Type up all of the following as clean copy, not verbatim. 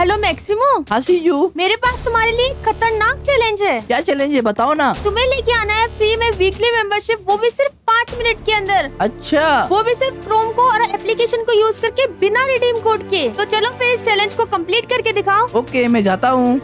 Hello Maximo. हाँ CU. मेरे पास तुम्हारे लिए एक खतरनाक चैलेंज है। क्या चैलेंज है बताओ ना। तुम्हें लेके आना है फ्री में वीकली मेंबरशिप, वो भी सिर्फ 5 मिनट के अंदर। अच्छा वो भी सिर्फ क्रोम को और एप्लीकेशन को यूज करके बिना रिडीम कोड के। तो चलो फिर इस चैलेंज को कंप्लीट करके दिखाओ। ओके मैं जाता हूँ।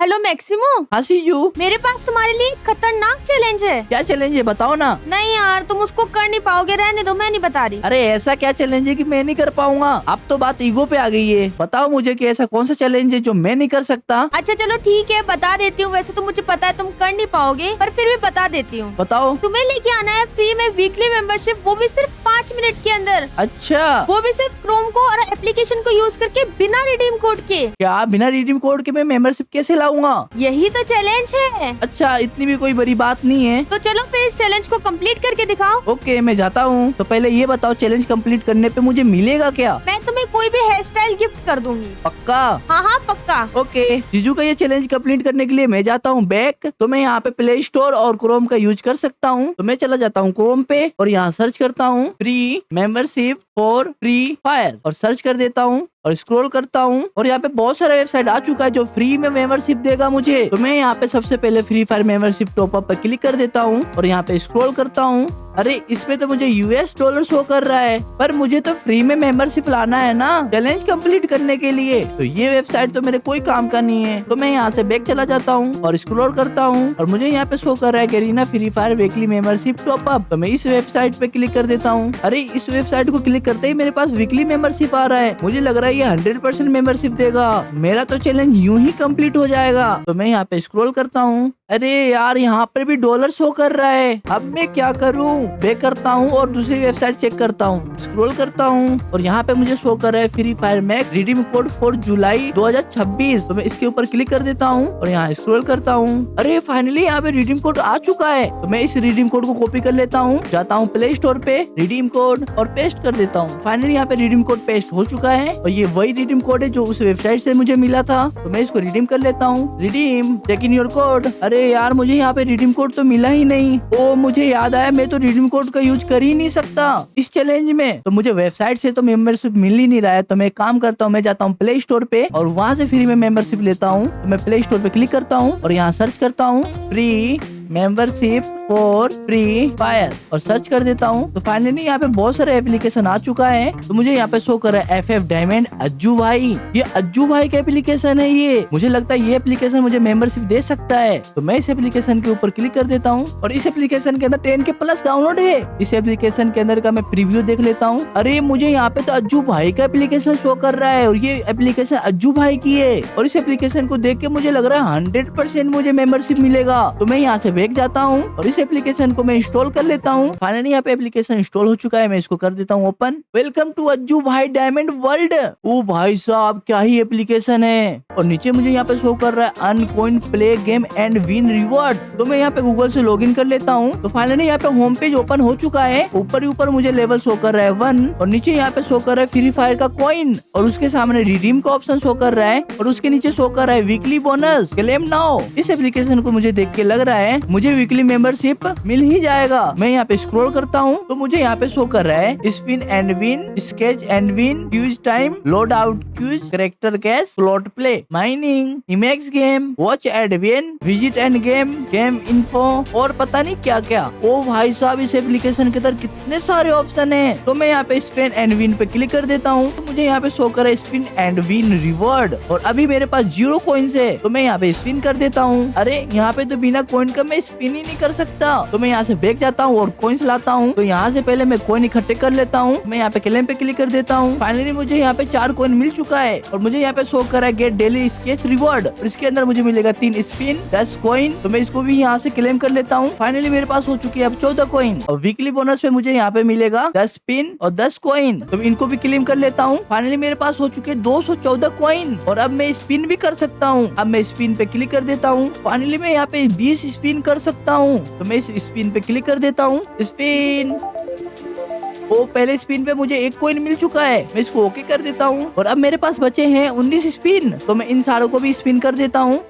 Hello Maximo. हाँ सीयू। मेरे पास तुम्हारे लिए एक खतरनाक चैलेंज है। क्या चैलेंज है बताओ ना। नहीं यार, तुम उसको कर नहीं पाओगे, रहने दो, मैं नहीं बता रही। अरे ऐसा क्या चैलेंज है कि मैं नहीं कर पाऊंगा। अब तो बात ईगो पे आ गई है। बताओ मुझे कि ऐसा कौन सा चैलेंज है जो मैं नहीं कर सकता। अच्छा चलो ठीक है, बता देती हूँ। वैसे तो मुझे पता है तुम कर नहीं पाओगे, पर फिर भी बता देती हूँ। बताओ। तुम्हें लेके आना है फ्री में वीकली मेंबरशिप, वो भी सिर्फ 5 मिनट के अंदर। अच्छा वो भी सिर्फ क्रोम को और एप्लीकेशन को यूज करके बिना रिडीम कोड के। क्या बिना रिडीम कोड के मैं मेंबरशिप कैसे लाऊंगा। यही तो चैलेंज है। अच्छा इतनी भी कोई बड़ी बात नहीं है। तो चलो फिर इस चैलेंज को कंप्लीट करके दिखाओ। ओके मैं जाता हूँ। तो पहले ये बताओ चैलेंज कंप्लीट करने पे मुझे मिलेगा क्या। मैं तुम्हें कोई भी हेयर स्टाइल गिफ्ट कर दूंगी। पक्का। हाँ पक्का। ओके जीजू का ये चैलेंज कंप्लीट करने के लिए मैं जाता हूँ बैक। तो मैं यहाँ पे प्ले स्टोर और क्रोम का यूज कर सकता हूँ। तो मैं चला जाता हूँ क्रोम पे और यहाँ सर्च करता हूँ free membership for free fire और सर्च कर देता हूँ और स्क्रॉल करता हूँ और यहाँ पे बहुत सारा वेबसाइट आ चुका है जो फ्री में मेंबरशिप देगा मुझे। तो मैं यहाँ पे सबसे पहले free fire membership top up पर क्लिक कर देता हूँ और यहाँ पे स्क्रॉल करता हूँ। अरे इसमें तो मुझे $US शो कर रहा है, पर मुझे तो फ्री में मेंबरशिप लाना है ना चैलेंज कंप्लीट करने के लिए। तो ये वेबसाइट तो मेरे कोई काम का नहीं है। तो मैं यहाँ से बैक चला जाता हूँ और स्क्रॉल करता हूँ और मुझे यहाँ पे शो कर रहा है Garena free fire weekly membership top up. तो मैं इस वेबसाइट पे क्लिक कर देता हूँ। अरे इस वेबसाइट को क्लिक करते ही मेरे पास वीकली मेंबरशिप आ रहा है। मुझे लग रहा है ये 100% मेंबरशिप देगा। मेरा तो चैलेंज यूं ही कंप्लीट हो जाएगा। तो मैं यहाँ पे स्क्रॉल करता हूँ। अरे यार यहाँ पर भी डॉलर शो कर रहा है। अब मैं क्या करूँ। बैक करता हूँ और दूसरी वेबसाइट चेक करता हूँ। स्क्रॉल करता हूँ और यहाँ पे मुझे शो कर रहा है free fire max redeem code for जुलाई 2026। तो मैं इसके ऊपर क्लिक कर देता हूँ और यहाँ स्क्रॉल करता हूँ। अरे फाइनली यहाँ पे रिडीम कोड आ चुका है। तो मैं इस रिडीम कोड को कॉपी कर लेता हूँ, जाता हूँ प्ले स्टोर पे रिडीम कोड और पेस्ट कर देता हूँ। फाइनली यहाँ पे रिडीम कोड पेस्ट हो चुका है और ये वही रिडीम कोड है जो उस वेबसाइट से मुझे मिला था। तो मैं इसको रिडीम कर लेता हूँ। Redeem check in your code. अरे यार मुझे यहाँ पे रिडीम कोड तो मिला ही नहीं। ओ मुझे याद आया, मैं तो रिडीम कोड का यूज कर ही नहीं सकता इस चैलेंज में। तो मुझे वेबसाइट से तो मेंबरशिप मिल ही नहीं रहा है। तो मैं एक काम करता हूँ, मैं जाता हूँ प्ले स्टोर पे और वहां से फ्री में मेंबरशिप लेता हूँ। तो मैं प्ले स्टोर पे क्लिक करता हूँ और यहाँ सर्च करता हूँ free membership for free fire और सर्च कर देता हूँ। तो फाइनली यहाँ पे बहुत सारे एप्लीकेशन आ चुका है। तो मुझे यहाँ पे शो कर रहा है FF डायमंड अज्जू भाई। ये अज्जू भाई का एप्लीकेशन है। ये मुझे लगता है ये एप्लीकेशन मुझे मेंबरशिप दे सकता है। तो मैं इस एप्लीकेशन के ऊपर क्लिक कर देता हूँ और इस एप्लीकेशन के अंदर 10K प्लस डाउनलोड है। इस एप्लीकेशन के अंदर का मैं प्रीव्यू देख लेता हूँ। अरे मुझे यहाँ पे तो अज्जू भाई का एप्लीकेशन शो कर रहा है और ये एप्लीकेशन अज्जू भाई की है। और इस एप्लीकेशन को देख के मुझे लग रहा है 100% मुझे मेंबरशिप मिलेगा। तो मैं यहाँ से बैक जाता हूँ और इस एप्लीकेशन को मैं इंस्टॉल कर लेता हूँ। फाइनली यहाँ पे एप्लीकेशन इंस्टॉल हो चुका है। मैं इसको कर देता हूँ ओपन। वेलकम टू अज्जू भाई डायमंड वर्ल्ड। ओ भाई साहब क्या ही एप्लीकेशन है। और नीचे मुझे यहाँ पे शो कर रहा है earn coin play game and win reward. तो मैं यहाँ पे गूगल से लॉगिन कर लेता हूँ। तो फाइनली यहाँ पे होम पेज ओपन हो चुका है। ऊपर ही ऊपर मुझे लेवल शो कर रहा है 1 और नीचे यहाँ पे शो कर रहा है फ्री फायर का कॉइन और उसके सामने रिडीम का ऑप्शन शो कर रहा है और उसके नीचे शो कर रहा है वीकली बोनस क्लेम नाउ। इस एप्लीकेशन को मुझे देख के लग रहा है मुझे वीकली मेंबरशिप मिल ही जाएगा। मैं यहाँ पे स्क्रॉल करता हूँ तो मुझे यहाँ पे शो कर रहा है spin and win, sketch and win, quiz time, load out quiz, character cash, slot play, mining, इमेक्स game, watch and win, visit and game, game info और पता नहीं क्या क्या। ओ भाई साहब इस एप्लीकेशन के अंदर कितने सारे ऑप्शन है। तो मैं यहाँ पे स्पिन एंड विन पे क्लिक कर देता हूँ। तो मुझे यहाँ पे शो कर रहा है स्पिन एंड विन रिवॉर्ड और अभी मेरे पास 0 कॉइन्स है। तो मैं यहाँ पे स्पिन कर देता हूँ। अरे यहाँ पे तो बिना कॉइन का मैं स्पिन ही नहीं कर सकता। तो मैं यहाँ से बैक जाता हूँ और कॉइन्स लाता हूँ। तो यहाँ से पहले मैं कॉइन इकट्ठे कर लेता हूँ। मैं यहाँ पे क्लेम पे क्लिक कर देता हूँ। फाइनली मुझे यहाँ पे 4 कॉइन मिल चुका है और मुझे यहाँ पे शो कर रहा है गेट डेली स्केच रिवॉर्ड और इसके अंदर मुझे मिलेगा 3 स्पिन 10 कॉइन। तो मैं इसको भी यहाँ से क्लेम कर लेता हूँ। फाइनली मेरे पास हो चुकी है अब 14 कॉइन और वीकली बोनस पे मुझे यहाँ पे मिलेगा 10 स्पिन और 10 कॉइन। तो इनको भी क्लेम कर लेता हूँ। फाइनली मेरे पास हो चुके 214 कॉइन और अब मैं स्पिन भी कर सकता हूँ। अब मैं स्पिन पे क्लिक कर देता हूँ। फाइनली मैं यहाँ पे 20 स्पिन कर सकता हूँ। तो मैं इस स्पिन पे क्लिक कर देता हूँ। स्पिन वो पहले स्पिन पे मुझे 1 कॉइन मिल चुका है। मैं इसको ओके कर देता हूँ और अब मेरे पास बचे हैं 19 स्पिन। तो मैं इन सारों को भी स्पिन कर देता हूँ।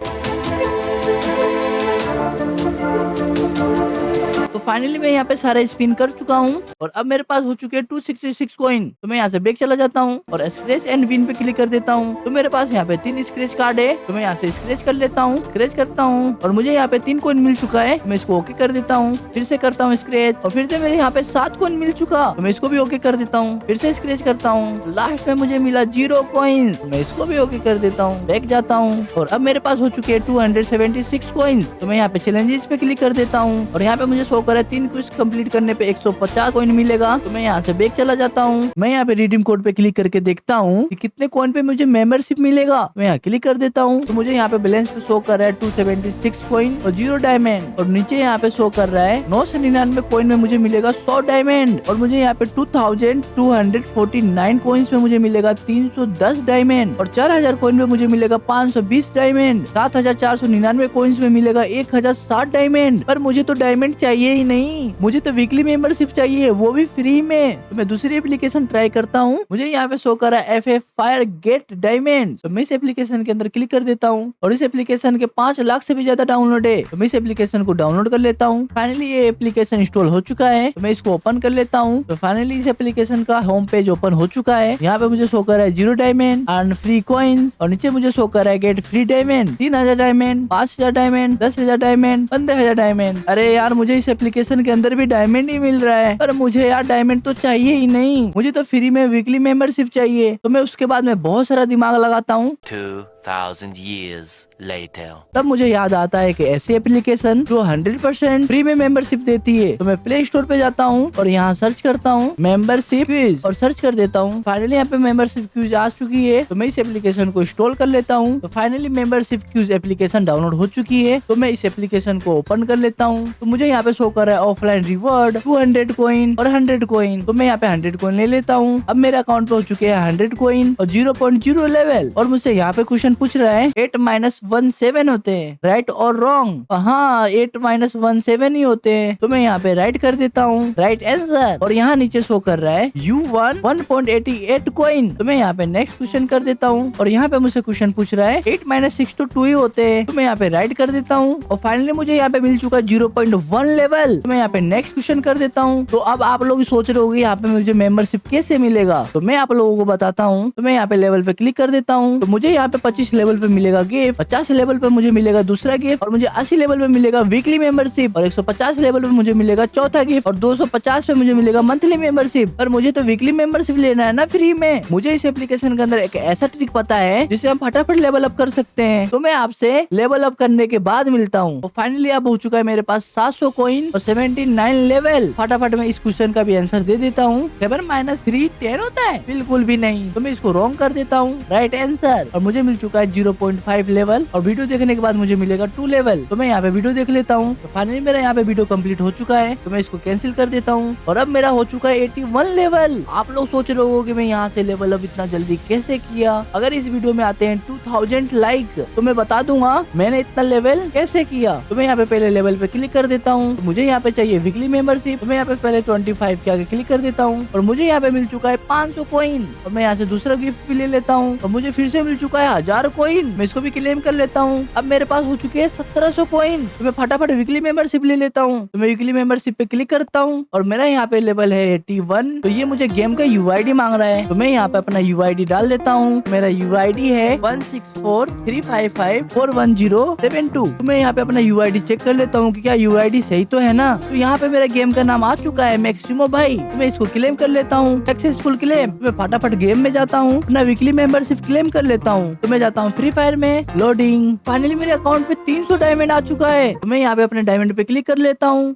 फाइनली मैं यहाँ पे सारा स्पिन कर चुका हूँ और अब मेरे पास हो चुके हैं 266 कॉइन। तो मैं यहाँ से बैक चला जाता हूँ और स्क्रैच एंड विन पे क्लिक कर देता हूँ। तो मेरे पास यहाँ पे 3 स्क्रैच कार्ड है। तो मैं यहाँ से स्क्रैच कर लेता हूँ, स्क्रैच करता हूँ और मुझे यहाँ पे 3 कॉइन मिल चुका है। मैं इसको ओके कर देता हूँ, फिर से करता हूँ स्क्रैच और फिर से मेरे यहाँ पे 7 कॉइन मिल चुका। तो मैं इसको भी ओके कर देता हूँ, फिर से स्क्रैच करता हूँ। लास्ट में मुझे मिला 0 कॉइन्स। मैं इसको भी ओके कर देता हूँ, बैक जाता हूँ और अब मेरे पास हो चुके हैं 276 कॉइन्स। तो मैं यहाँ पे चैलेंजेस पे क्लिक कर देता हूँ और यहाँ पे मुझे शो कर है 3 क्विज कंप्लीट करने पे 150 कॉइन मिलेगा। तो मैं यहाँ से बैक चला जाता हूँ। मैं यहाँ पे रिडीम कोड पे क्लिक करके देखता हूँ कि कितने कॉइन पे मुझे मेंबरशिप मिलेगा। मैं यहाँ क्लिक कर देता हूँ तो मुझे यहाँ पे बैलेंस पे शो कर रहा है 276 कॉइन और 0 डायमंड और नीचे यहाँ पे शो कर रहा है 999 कॉइन में मुझे मिलेगा 100 डायमंड और मुझे यहाँ पे 2249 कॉइन्स में मुझे मिलेगा 310 डायमंड और 4000 कॉइन में मुझे मिलेगा 520 डायमंड। 7499 कॉइन्स में मिलेगा 1060 डायमंड। पर मुझे तो डायमंड चाहिए ही नहीं, मुझे तो वीकली मेंबरशिप चाहिए, वो भी फ्री में। तो मैं दूसरी एप्लीकेशन ट्राई करता हूँ। मुझे यहाँ पे शो कर रहा है FF फायर गेट डायमंड। तो मैं इस एप्लीकेशन के अंदर क्लिक कर देता हूँ और इस एप्लीकेशन के 5 लाख से भी ज्यादा डाउनलोड है। तो मैं इस एप्लीकेशन को डाउनलोड कर लेता हूँ। फाइनली ये एप्लीकेशन इंस्टॉल हो चुका है। तो मैं इसको ओपन कर लेता हूँ। तो फाइनली इस एप्लीकेशन का होम पेज ओपन हो चुका है। यहाँ पे मुझे शो कर रहा है 0 डायमंड, अर्न फ्री कॉइन्स और नीचे मुझे शो कर रहा है get free diamond, 3000 diamond, 5000 diamond, 10,000 diamond, 15,000 diamond. अरे यार मुझे इस एप्लीकेशन के अंदर भी डायमंड ही मिल रहा है, पर मुझे यार डायमंड तो चाहिए ही नहीं, मुझे तो फ्री में वीकली मेंबरशिप चाहिए। तो मैं उसके बाद में बहुत सारा दिमाग लगाता हूँ। 2000 years later. तब मुझे याद आता है कि ऐसी एप्लीकेशन जो 100% फ्री में मेंबरशिप देती है। तो मैं प्ले स्टोर पे जाता हूँ और यहाँ सर्च करता हूँ मेंबरशिप क्विज और सर्च कर देता हूँ। फाइनली यहाँ पे मेंबरशिप क्विज आ चुकी है। तो मैं इस एप्लीकेशन को इंस्टॉल कर लेता हूँ। तो finally membership quiz application download हो चुकी है। तो मैं इस एप्लीकेशन को ओपन कर लेता हूँ। तो मुझे यहाँ पे शो कर रहा है ऑफलाइन रिवॉर्ड 200 कॉइन और 100 कॉइन। तो मैं यहाँ पे 100 कॉइन ले लेता हूँ। अब मेरे अकाउंट पे हो चुके हैं 100 कॉइन और 0.0 लेवल और मुझसे यहाँ पे क्वेश्चन पूछ रहा है 8-17 होते हैं, राइट और रॉन्ग? हाँ 8-17 ही होते हैं। तो मैं यहाँ पे राइट कर देता हूँ, राइट आंसर। और यहाँ नीचे शो कर रहा है यू वन 1.88 कॉइन। तो मैं यहाँ पे नेक्स्ट क्वेश्चन कर देता हूँ और यहाँ पे मुझसे क्वेश्चन पूछ रहा है 8-6 तो 2 ही होते हैं। तो मैं यहाँ पे राइट कर देता हूँ और फाइनली मुझे यहाँ पे मिल चुका है 0.1 लेवल। तो मैं यहाँ पे नेक्स्ट क्वेश्चन कर देता हूँ। तो अब आप लोग सोच रहे होंगे यहाँ पे मुझे मेंबरशिप कैसे मिलेगा, तो मैं आप लोगों को बताता हूँ। तो मैं यहाँ पे लेवल पे क्लिक कर देता हूँ। तो मुझे यहाँ पे 25 लेवल पे मिलेगा गिफ्ट, 50 लेवल पे मुझे मिलेगा दूसरा गिफ्ट और मुझे 80 लेवल पे मिलेगा वीकली मेंबरशिप और 150 लेवल पे मुझे मिलेगा चौथा गिफ्ट और 250 पे मुझे मिलेगा मंथली मेंबरशिप। पर मुझे तो वीकली मेंबरशिप लेना है ना फ्री में। मुझे इस एप्लीकेशन के अंदर एक ऐसा ट्रिक पता है जिससे हम फटाफट लेवल अप कर सकते हैं। तो मैं आपसे लेवल अप करने के बाद मिलता हूँ। तो फाइनली अब हो चुका है मेरे पास 700 कॉइन और 79 लेवल। फटाफट मैं इस क्वेश्चन का भी आंसर दे देता हूँ। 7 - 3 10 होता है? बिल्कुल भी नहीं। तो मैं इसको रॉन्ग कर देता हूँ, राइट आंसर। और मुझे मिल चुका है 0.5 लेवल और वीडियो देखने के बाद मुझे मिलेगा 2 लेवल। तो मैं यहाँ पे वीडियो देख लेता हूँ। तो फाइनली मेरा यहाँ पे वीडियो कंप्लीट हो चुका है। तो मैं इसको कैंसिल कर देता हूँ और अब मेरा हो चुका है 81 लेवल। आप लोग सोच रहे हो कि मैं यहाँ से लेवल अप इतना जल्दी कैसे किया। अगर इस वीडियो में आते हैं 2000 लाइक तो मैं बता दूंगा मैंने इतना लेवल कैसे किया। तो मैं यहाँ पे पहले लेवल पे क्लिक कर देता हूँ। तो मुझे यहाँ पे चाहिए वीकली मेंबरशिप। तो मैं यहाँ पे पहले 25 के आगे क्लिक कर देता हूँ और मुझे यहाँ पे मिल चुका है 500 कॉइन और मैं यहाँ से दूसरा गिफ्ट भी ले लेता हूँ और मुझे फिर से मिल चुका है 1000 कॉइन। मैं इसको भी क्लेम कर लेता हूँ। अब मेरे पास हो चुके हैं 1700 कॉइन। तो मैं फटाफट वीकली मेंबरशिप ले लेता हूँ। तो मैं वीकली मेंबरशिप पे क्लिक करता हूँ और मेरा यहाँ पे लेवल है 81। तो ये मुझे गेम का UID मांग रहा है। तो मैं यहाँ पे अपना UID डाल देता हूँ। मेरा UID है 16435541072। तो मैं यहाँ पे अपना UID चेक कर लेता हूँ कि क्या UID सही तो है ना। तो यहाँ पे मेरा गेम का नाम आ चुका है मैक्सिमो भाई। तो मैं इसको क्लेम कर लेता हूँ, सक्सेसफुल क्लेम। तो मैं फटाफट गेम में जाता हूँ, अपना वीकली मेंबरशिप क्लेम कर लेता हूँ। तो मैं जाता हूँ फ्री फायर में, लोडिंग। फाइनली मेरे अकाउंट पे 300 डायमंड आ चुका है। तो मैं यहाँ पे अपने डायमंड पे क्लिक कर लेता हूँ।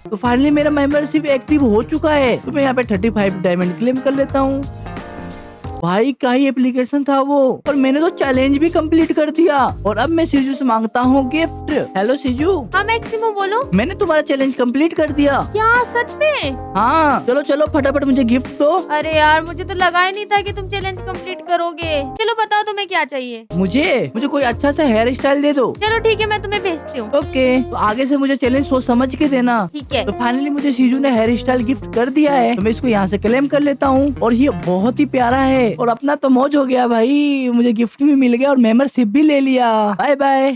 तो फाइनली मेरा मेंबरशिप एक्टिव हो चुका है। तो मैं यहाँ पे 35 डायमंड क्लेम कर लेता हूँ। भाई का ही एप्लीकेशन था वो, और मैंने तो चैलेंज भी कंप्लीट कर दिया। और अब मैं सीजू से मांगता हूँ गिफ्ट। हेलो सीजू। हाँ मैक्सिमो बोलो। मैंने तुम्हारा चैलेंज कंप्लीट कर दिया। क्या सच में? हाँ चलो चलो फटाफट मुझे गिफ्ट दो। अरे यार मुझे तो लगा ही नहीं था कि तुम चैलेंज कंप्लीट करोगे। चलो बताओ तुम्हें क्या चाहिए। मुझे कोई अच्छा सा हेयर स्टाइल दे दो। चलो ठीक है मैं तुम्हें भेजती हूँ। ओके तो आगे से मुझे चैलेंज सोच समझ के देना। ठीक है। तो फाइनली मुझे सीजू ने हेयर स्टाइल गिफ्ट कर दिया है। तो मैं इसको यहाँ से क्लेम कर लेता हूँ और ये बहुत ही प्यारा है और अपना तो मौज हो गया भाई। मुझे गिफ्ट भी मिल गया और मेंबरशिप भी ले लिया। Bye bye.